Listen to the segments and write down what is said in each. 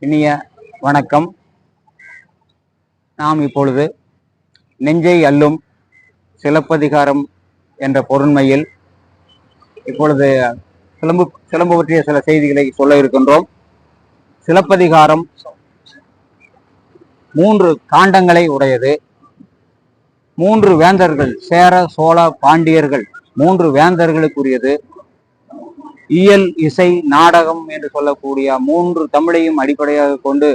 இனிய வணக்கம். நாம் இப்பொழுது நெஞ்சை அள்ளும் சிலப்பதிகாரம் என்ற பொருண்மையில் இப்பொழுது சிலம்பு பற்றிய சில செய்திகளை சொல்ல இருக்கின்றோம். சிலப்பதிகாரம் 3 காண்டங்களை உடையது. 3 வேந்தர்கள், சேர சோழ பாண்டியர்கள் 3 வேந்தர்களுக்குரியது. இயல், இசை, நாடகம் என்று சொல்லக்கூடிய 3 தமிழையும் அடிப்படையாக கொண்டு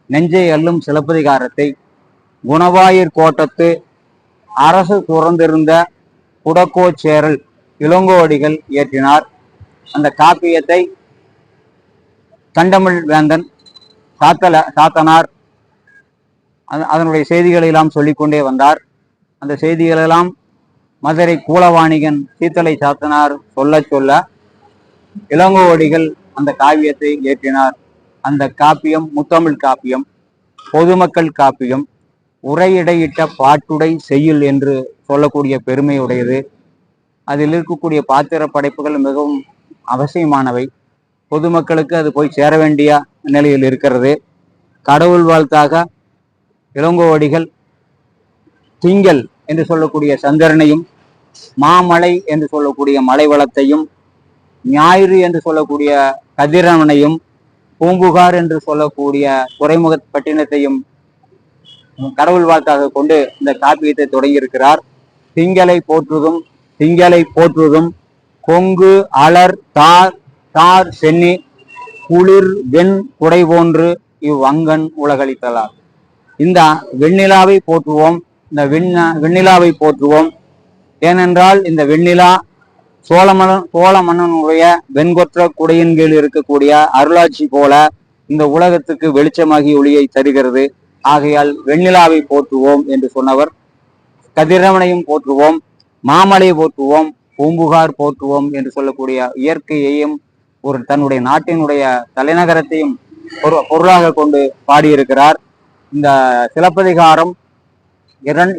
நெஞ்சை அள்ளும் சிலப்பதிகாரத்தை குணவாயிற் கோட்டத்து அரசு துறந்திருந்த குடக்கோச்சேரல் இளங்கோவடிகள் இயற்றினார். அந்த காப்பியத்தை கண்டமிழ் வேந்தன் சாத்தனார் அதனுடைய செய்திகளை எல்லாம் சொல்லிக்கொண்டே வந்தார். அந்த செய்திகளெல்லாம் மதுரை கூலவாணிகன் சீத்தலை சாத்தனார் சொல்ல இளங்கோவடிகள் அந்த காவியத்தை இயற்றினார். அந்த காப்பியம் முத்தமிழ் காப்பியம், பொதுமக்கள் காப்பியம், உரையிடையிட்ட பாட்டுடை செய்யுள் என்று சொல்லக்கூடிய பெருமையுடையது. அதில் இருக்கக்கூடிய பாத்திர படைப்புகள் மிகவும் அவசியமானவை. பொதுமக்களுக்கு அது போய் சேர வேண்டிய நிலையில் இருக்கிறது. கடவுள் வாழ்த்தாக இளங்கோவடிகள் திங்கள் என்று சொல்லக்கூடிய சந்திரனையும், மாமலை என்று சொல்லக்கூடிய மலை வளத்தையும், ஞாயிறு என்று சொல்லக்கூடிய கதிரவனையும், பூம்புகார் என்று சொல்லக்கூடிய துறைமுக பட்டினத்தையும் கடவுள் வாழ்த்தாக கொண்டு இந்த காப்பியத்தை தொடங்கியிருக்கிறார். திங்களை போற்றுதும் கொங்கு அலர் தார் சென்னி குளிர் வெண் குடை போன்று இவ்வங்கன் உலகளித்தலார். இந்த வெண்ணிலாவை போற்றுவோம், இந்த வெண்ணிலாவை போற்றுவோம். ஏனென்றால் இந்த வெண்ணிலா சோழ மன்னனுடைய வெண்கொற்ற குடையின் கீழ் இருக்கக்கூடிய அருளாட்சி போல இந்த உலகத்துக்கு வெளிச்சமாகி ஒளியை தருகிறது. ஆகையால் வெண்ணிலாவை போற்றுவோம் என்று சொன்னவர். கதிரவனையும் போற்றுவோம், மாமலையை போற்றுவோம், பூம்புகார் போற்றுவோம் என்று சொல்லக்கூடிய இயற்கையையும் தன்னுடைய நாட்டினுடைய தலைநகரத்தையும் பொருளாக கொண்டு பாடியிருக்கிறார். இந்த சிலப்பதிகாரம்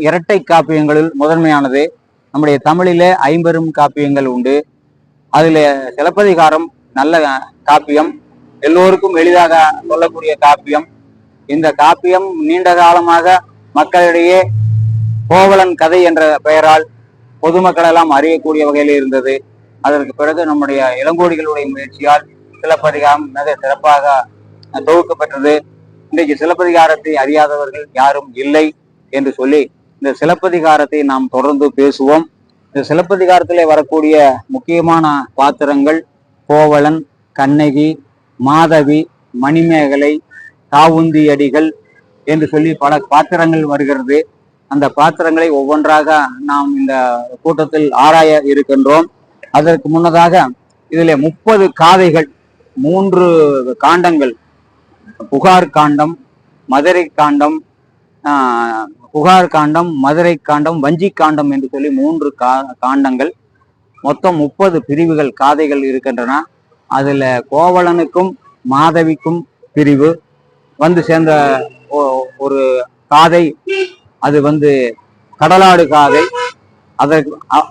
இரட்டை காப்பியங்களில் முதன்மையானது. நம்முடைய தமிழிலே 50 காப்பியங்கள் உண்டு. அதில் சிலப்பதிகாரம் நல்ல காப்பியம், எல்லோருக்கும் எளிதாக சொல்லக்கூடிய காப்பியம். இந்த காப்பியம் நீண்ட காலமாக மக்களிடையே கோவலன் கதை என்ற பெயரால் பொதுமக்கள் எல்லாம் அறியக்கூடிய வகையில் இருந்தது. அதற்கு பிறகு நம்முடைய இளங்கோடிகளுடைய முயற்சியால் சிலப்பதிகாரம் மிக சிறப்பாக தொகுக்கப்பட்டது. இன்றைக்கு சிலப்பதிகாரத்தை அறியாதவர்கள் யாரும் இல்லை என்று சொல்லி இந்த சிலப்பதிகாரத்தை நாம் தொடர்ந்து பேசுவோம். இந்த சிலப்பதிகாரத்திலே வரக்கூடிய முக்கியமான பாத்திரங்கள் கோவலன், கண்ணகி, மாதவி, மணிமேகலை, காவுந்தியடிகள் என்று சொல்லி பல பாத்திரங்கள் வருகிறது. அந்த பாத்திரங்களை ஒவ்வொன்றாக நாம் இந்த கூட்டத்தில் ஆராய இருக்கின்றோம். அதற்கு முன்னதாக இதில் 30 காதைகள், 3 காண்டங்கள், புகார் காண்டம், மதுரை காண்டம், மதுரை காண்டம், வஞ்சி காண்டம் என்று சொல்லி 3 காண்டங்கள், மொத்தம் 30 பிரிவுகள், காதைகள் இருக்கின்றன. அதுல கோவலனுக்கும் மாதவிக்கும் பிரிவு வந்து சேர்ந்த ஒரு காதை, அது கடலாடு காதை.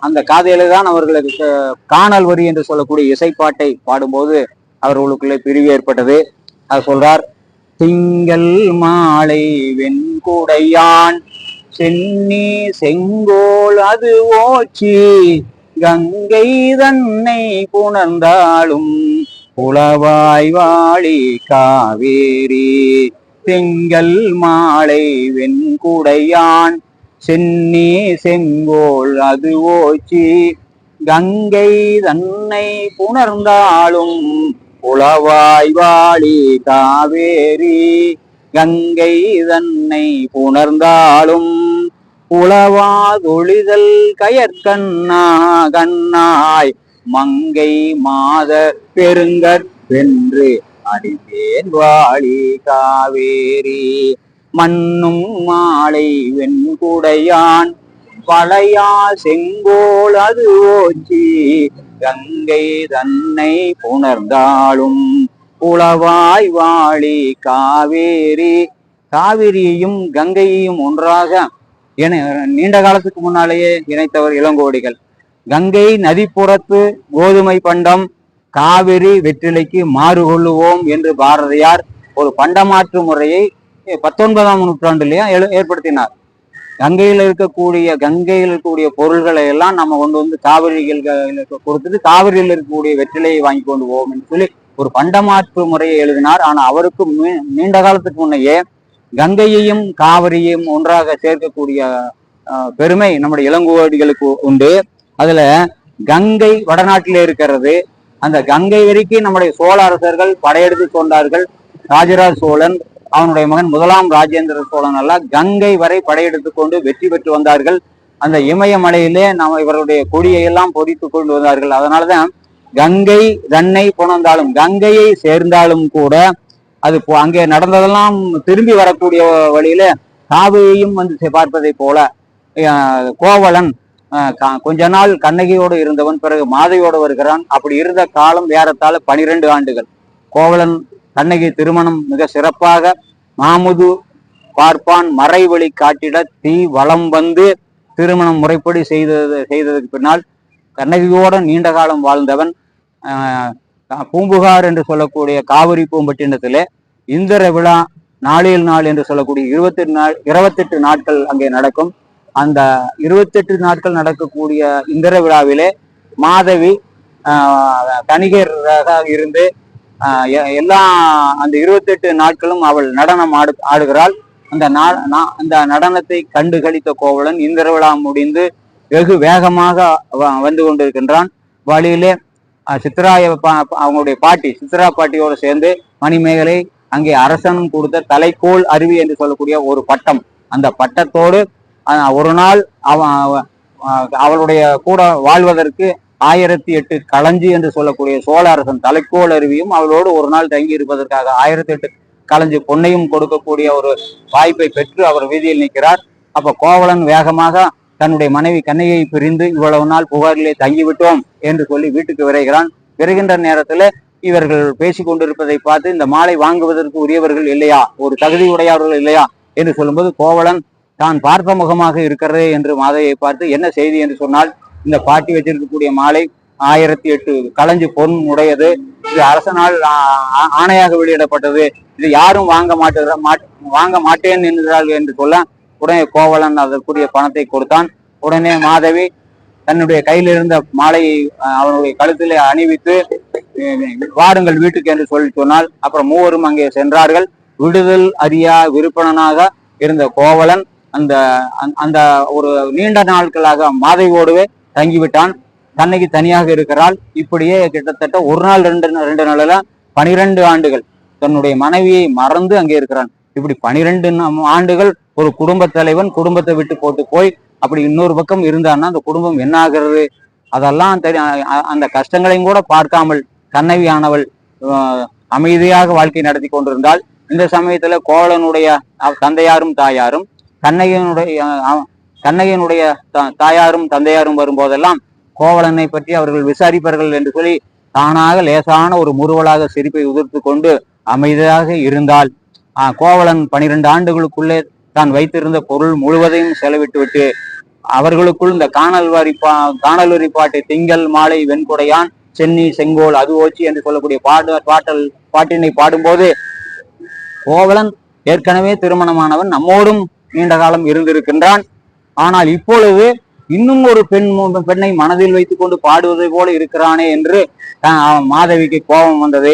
அந்த காதையில தான் அவர்களுக்கு காணல் வரி என்று சொல்லக்கூடிய இசைப்பாட்டை பாடும்போது அவர்களுக்குள்ளே பிரிவு ஏற்பட்டது. அது சொல்றார்: திங்கள் மாலை வெண்குடையான் சென்னி செங்கோல் அது ஓச்சி கங்கை தன்னை புணர்ந்தாலும் புலவாய் வாழி காவேரி. திங்கள் மாலை வெண்குடையான் சென்னி செங்கோல் அது ஓச்சி கங்கை தன்னை புணர்ந்தாலும் புலவாய் வாழி காவேரி. கங்கை தன்னை புணர்ந்தாலும் புலவாதொழிதல் கயற்கண்ணாய் மங்கை மாத பெருங்கற்பென்று அடித்தேன் வாழி காவேரி. மண்ணும் மாலை வெண்குடையான் பழையா செங்கோல் அது ஓச்சி கங்கை தன்னை புணர்ந்தாலும் புலவாய் வாழி காவேரி. காவிரியையும் கங்கையையும் ஒன்றாக நீண்ட காலத்துக்கு முன்னாலேயே இணைத்தவர் இளங்கோவடிகள். கங்கை நதிப்புறத்து கோதுமை பண்டம், காவிரி வெற்றிலைக்கு மாறு கொள்ளுவோம் என்று பாரதியார் ஒரு பண்டமாற்று முறையை 19ஆம் நூற்றாண்டுலயே ஏற்படுத்தினார். கங்கையில் இருக்கக்கூடிய பொருள்களை எல்லாம் நம்ம கொண்டு வந்து காவிரிகள் கொடுத்துட்டு காவிரியில் இருக்கக்கூடிய வெற்றிலையை வாங்கி கொண்டு போவோம் என்று சொல்லி ஒரு பண்டமாற்று முறையை எழுதினார். ஆனா அவருக்கு நீண்ட காலத்துக்கு முன்னையே கங்கையையும் காவிரியையும் ஒன்றாக சேர்க்கக்கூடிய பெருமை நம்முடைய இளங்கோவடிகளுக்கு உண்டு. அதுல கங்கை வடநாட்டிலே இருக்கிறது. அந்த கங்கை வரைக்கும் நம்முடைய சோழ அரசர்கள் படையெடுத்து கொண்டார்கள். ராஜராஜ சோழன், அவனுடைய மகன் முதலாம் ராஜேந்திர சோழன் எல்லாம் கங்கை வரை படையெடுத்து கொண்டு வெற்றி பெற்று வந்தார்கள். அந்த இமயமலையிலே நம்ம இவருடைய கொடியை எல்லாம் பொறித்து கொண்டு வந்தார்கள். அதனாலதான் கங்கை தன்னை புணர்ந்தாலும், கங்கையை சேர்ந்தாலும் கூட அது அங்கே நடந்ததெல்லாம் திரும்பி வரக்கூடிய வழியில காவிரியையும் வந்து பார்ப்பதை போல கோவலன் கொஞ்ச நாள் கண்ணகியோடு இருந்தவன், பிறகு மாதையோடு வருகிறான். அப்படி இருந்த காலம் ஏறத்தாழ 12 ஆண்டுகள். கோவலன் கண்ணகி திருமணம் மிக சிறப்பாக மாமுது பார்ப்பான் மறைவழி காட்டிட தீ வளம் வந்து திருமணம் முறைப்படி செய்ததுக்கு பின்னால் கண்ணகியோட நீண்ட காலம் வாழ்ந்தவன். பூம்புகார் என்று சொல்லக்கூடிய காவிரி பூம்பட்டினத்திலே இந்திர விழா நாளில் நாள் என்று சொல்லக்கூடிய 28 நாட்கள் அங்கே நடக்கும். அந்த 28 நாட்கள் நடக்கக்கூடிய இந்திர விழாவிலே மாதவி தணிகராக இருந்து எல்லா அந்த 28 நாட்களும் அவள் நடனம் ஆடுகிறாள். அந்த நடனத்தை கண்டு கழித்த கோவலன் இந்திர விழா முடிந்து வெகு வேகமாக வந்து கொண்டிருக்கின்றான். வழியிலே அவங்களுடைய பாட்டி சித்ரா பாட்டியோடு சேர்ந்து மணிமேகலை அங்கே அரசனும் கொடுத்த தலைக்கோள் அருவி என்று சொல்லக்கூடிய ஒரு பட்டம், அந்த பட்டத்தோடு ஒரு நாள் அவளுடைய கூட வாழ்வதற்கு 1008 களஞ்சி என்று சொல்லக்கூடிய சோழ அரசன் தலைக்கோள் அருவியும் அவளோடு ஒரு நாள் தங்கி இருப்பதற்காக 1008 களஞ்சி பொன்னையும் கொடுக்கக்கூடிய ஒரு வாய்ப்பை பெற்று அவர் வீதியில் நிற்கிறார். அப்ப கோவலன் வேகமாக தன்னுடைய மனைவி கண்ணையை பிரிந்து இவ்வளவு நாள் புகாரிலே தங்கிவிட்டோம் என்று சொல்லி வீட்டுக்கு விரைகிறான். விரைகின்ற நேரத்துல இவர்கள் பேசிக் கொண்டிருப்பதை பார்த்து இந்த மாலை வாங்குவதற்கு உரியவர்கள் இல்லையா, ஒரு தகுதி உடையவர்கள் இல்லையா என்று சொல்லும்போது கோவலன் தான் பார்த்த முகமாக இருக்கிறதே என்று மாதையை பார்த்து என்ன செய்தி என்று சொன்னால், இந்த பாட்டி வச்சிருக்கக்கூடிய மாலை 1008 களஞ்சி பொன் உடையது, இது அரசனால் ஆணையாக வெளியிடப்பட்டது, இது யாரும் வாங்க மாட்டேன் என்கிறார்கள் என்று சொல்ல உடனே கோவலன் அதற்குரிய பணத்தை கொடுத்தான். உடனே மாதவி தன்னுடைய கையில் இருந்த மாலையை அவனுடைய கழுத்திலே அணிவித்து வாருங்கள் வீட்டுக்கு என்று சொல்லி சொன்னால், அப்புறம் மூவரும் அங்கே சென்றார்கள். விடுதல் அறியா விருப்பனாக இருந்த கோவலன் அந்த ஒரு நீண்ட நாட்களாக மாதவியோடுவே தங்கிவிட்டான். கண்ணகி தனியாக இருக்கிறாள். இப்படியே கிட்டத்தட்ட ஒரு நாள் ரெண்டு நாள்ல 12 ஆண்டுகள் தன்னுடைய மனைவியை மறந்து அங்கே இருக்கிறான். இப்படி 12 ஆண்டுகள் ஒரு குடும்ப தலைவன் குடும்பத்தை விட்டு போட்டு போய் அப்படி இன்னொரு பக்கம் இருந்தான்னா அந்த குடும்பம் என்ன ஆகிறது, அதெல்லாம் அந்த கஷ்டங்களையும் கூட பார்க்காமல் கண்ணவியானவள் அமைதியாக வாழ்க்கை நடத்தி கொண்டிருந்தால், இந்த சமயத்துல கோவலனுடைய தந்தையாரும் தாயாரும் கண்ணகியினுடைய தாயாரும் தந்தையாரும் வரும்போதெல்லாம் கோவலனை பற்றி அவர்கள் விசாரிப்பார்கள் என்று சொல்லி தானாக லேசான ஒரு முறுவலாக சிரிப்பை உதிர்த்து கொண்டு அமைதியாக இருந்தால், கோவலன் 12 ஆண்டுகளுக்குள்ளே தான் வைத்திருந்த பொருள் முழுவதையும் செலவிட்டு விட்டு அவர்களுக்குள் இந்த காணல் பாட்டை திங்கள் மாலை வெண்குடையான் சென்னி செங்கோல் அது ஓச்சி என்று சொல்லக்கூடிய பாட்டினை பாடும்போது கோவலன் ஏற்கனவே திருமணமானவன், நம்மோடும் நீண்ட காலம் இருந்திருக்கின்றான். ஆனால் இப்பொழுது இன்னும் ஒரு பெண்ணை மனதில் வைத்துக் கொண்டு பாடுவதை போல இருக்கிறானே என்று மாதவிக்கு கோபம் வந்தது.